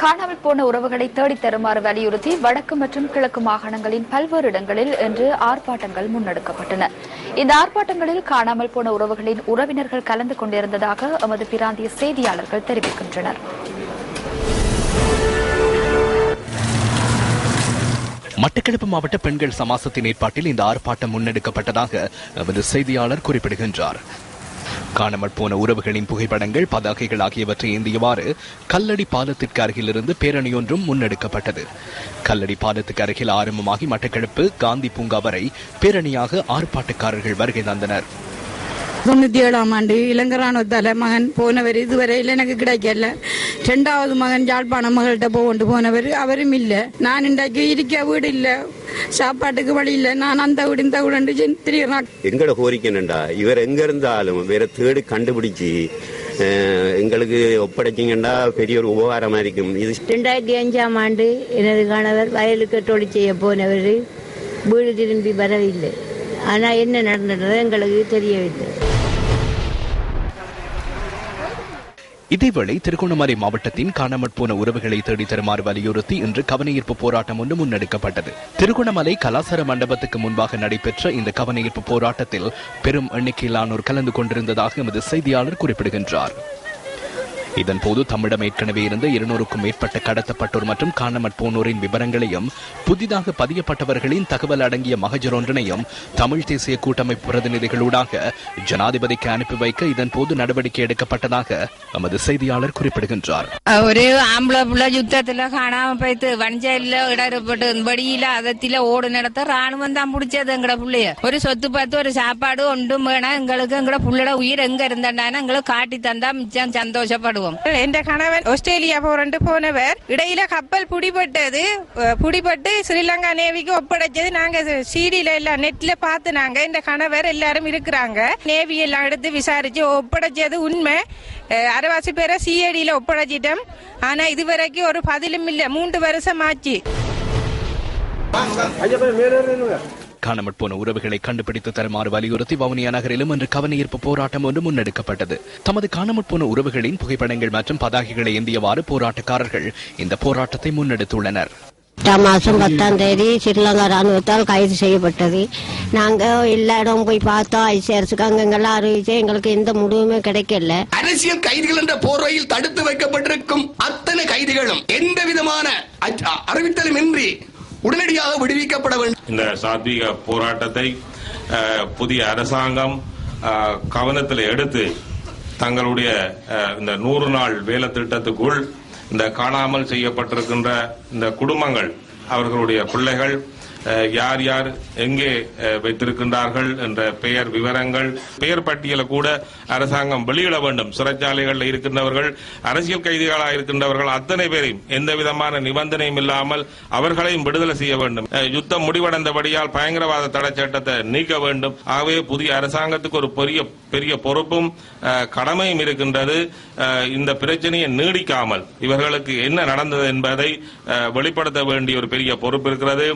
காணாமல் போன உறவுகளை தேடித் தருமாறு வலியுறுத்தி வடக்கு மற்றும் கிழக்கு மாகாணங்களின் பல்வேறு இடங்களில் இன்று ஆர்ப்பாட்டங்கள் முன்னெடுக்கப்பட்டன. இந்த ஆர்ப்பாட்டங்களில் காணாமல் போன உறவுகளின் உறவினர்கள் கலந்து கொண்டிருந்ததாக எமது பிராந்திய செய்தியாளர்கள் தெரிவிக்கின்றனர். மட்டக்களப்பு மாவட்ட பெண்கள் சமாசத்தின் ஏற்பாட்டில் இந்த ஆர்ப்பாட்டம் முன்னெடுக்கப்பட்டதாக எமது செய்தியாளர் குறிப்பிடுகின்றார். காணாமல் போன உறவுகளின் புகைப்படங்கள், பதாகைகள் ஆகியவற்றை ஏந்தியவாறு கல்லடி பாலத்திற்கு அருகிலிருந்து பேரணியொன்றும் முன்னெடுக்கப்பட்டது. கல்லடி பாலத்துக்கு அருகில் ஆரம்பமாகி மட்டக்களப்பு காந்தி பூங்கா வரை பேரணியாக ஆர்ப்பாட்டக்காரர்கள் வருகை தந்தனர். 97ஆம் ஆண்டு இளங்கரான மகன் போனவர் இதுவரையில் எனக்கு கிடைக்கல. 2வது மகன் யாழ்ப்பாண மகள்கிட்ட கொண்டு போனவர், அவரும் இல்லை. நான் இன்றைக்கு இருக்க வீடு இல்லை, சாப்பாட்டுக்கு வழி இல்லை. நான் அந்த வீடு இந்த வீடு திரிகிறேன். எங்களோட கோரிக்கை என்னண்டா, இவர் எங்க இருந்தாலும் வேற தேடி கண்டுபிடிச்சு எங்களுக்கு ஒப்படைச்சிங்கன்னா பெரிய ஒரு உபகாரமா இருக்கும். இது 2005ஆம் ஆண்டு எனது கணவர் வயலுக்கு தொழில் செய்ய போனவர் வீடு திரும்பி வரவில்லை. ஆனா என்ன நடந்தது எங்களுக்கு தெரியவில்லை. இதேவேளை திருகோணமலை மாவட்டத்தின் காணாமற் போன உறவுகளை தேடித் தருமாறு வலியுறுத்தி இன்று கவனஈர்ப்பு போராட்டம் ஒன்று முன்னெடுக்கப்பட்டது. திருகோணமலை கலாசார மண்டபத்துக்கு முன்பாக நடைபெற்ற இந்த கவனஈர்ப்பு போராட்டத்தில் பெரும் எண்ணிக்கையிலானோர் கலந்து கொண்டிருந்ததாக எமது செய்தியாளர் குறிப்பிடுகின்றார். இதன்போது தம்மிடம் ஏற்கனவே இருந்த 200க்கும் மேற்பட்ட கடத்தப்பட்டோர் மற்றும் காணாமற் போனோரின் விவரங்களையும் புதிதாக பதியப்பட்டவர்களின் தகவல் அடங்கிய மகஜர் ஒன்றினையும் தமிழ் தேசிய கூட்டமைப்பு பிரதிநிதிகளூடாக ஜனாதிபதிக்கு அனுப்பி வைக்க இதன்போது நடவடிக்கை எடுக்கப்பட்டதாக எமது செய்தியாளர் குறிப்பிடுகின்றார். ஒரு ஆம்பளை புள்ள யுத்தத்துல காணாம போய்த்து வஞ்சையில இடப்பட்டு வடியில அதத்தில ஓடு நடத்த ராணுவம் தான் பிடிச்சது. எங்கட புள்ளைய ஒரு சொத்து பார்த்து ஒரு சாப்பாடு ஒன்றும் வேணா எங்களுக்கு எங்கட புள்ளோட உயிர் எங்க இருந்தா எங்களுக்கு காட்டி தந்தா மிச்சம் சந்தோஷப்படுவோம். என் கணவன் ஆஸ்திரேலியா போனவர் இடையில கப்பல் புடிபட்டு ஸ்ரீலங்கா நேவிக்கு ஒப்படைச்சது. நாங்க சீடியில எல்லாம் நெட்ல பார்த்து நாங்க இந்த கணவர் எல்லாரும் இருக்கிறாங்க. நேவி எல்லாம் எடுத்து விசாரிச்சு ஒப்படைச்சது உண்மை. அரைவாசி பேரை சிஐடியில ஒப்படைச்சிட்டோம். ஆனா இதுவரைக்கும் ஒரு பதிலும் இல்ல. 3 வருஷம் ஆச்சு. காணாமற் போன உறவுகளை கண்டுபிடித்து தருமாறு வலியுறுத்தி வவுனியா நகரிலும் இன்று கவனஈர்ப்பு போராட்டம் ஒன்று முன்னெடுக்கப்பட்டது. தமது காணாமற் போன உறவுகளின் புகைப்படங்கள் மற்றும் பதாகைகளை ஏந்தியவாறு போராட்டக்காரர்கள் இந்த போராட்டத்தை முன்னெடுத்துள்ளனர். மாசம் 10ஆம் தேதி ஸ்ரீலங்கா ராணுவத்தால் கைது செய்யப்பட்டது. நாங்க எல்லா இடம் போய் பார்த்தோம். ஐசிஆர்ஸுக்கு அங்கெல்லாம் அறிவிச்சு எங்களுக்கு எந்த முடிவுமே கிடைக்கல. அரசியல் கைதிகள் என்ற போர்வையில் தடுத்து வைக்கப்பட்டிருக்கும் அத்தனை கைதிகளும் எந்த விதமான அறிவித்தலும் இன்றி உடனடியாக விடுவிக்கப்பட வேண்டும். இந்த சாத்வீக போராட்டத்தை புதிய அரசாங்கம் கவனத்தில் எடுத்து தங்களுடைய இந்த 100 நாள் வேலை திட்டத்துக்குள் இந்த காணாமல் செய்யப்பட்டிருக்கின்ற இந்த குடும்பங்கள், அவர்களுடைய பிள்ளைகள் யார் யார் எங்கே வைத்திருக்கின்றார்கள் என்ற பெயர் விவரங்கள், பெயர் பட்டியலை கூட அரசாங்கம் வெளியிட வேண்டும். சிறைச்சாலைகளில் இருக்கின்றவர்கள், அரசியல் கைதிகளாக இருக்கின்றவர்கள் அத்தனை பேரையும் எந்த விதமான நிபந்தனையும் இல்லாமல் அவர்களையும் விடுதலை செய்ய வேண்டும். யுத்தம் முடிவடைந்தபடியால் பயங்கரவாத தடை சட்டத்தை நீக்க வேண்டும். ஆகவே புதிய அரசாங்கத்துக்கு ஒரு பெரிய பொறுப்பும் கடமையும் இருக்கின்றது. இந்த பிரச்சனையை நீடிக்காமல் இவர்களுக்கு என்ன நடந்தது என்பதை வெளிப்படுத்த வேண்டிய ஒரு பெரிய பொறுப்பு இருக்கிறது.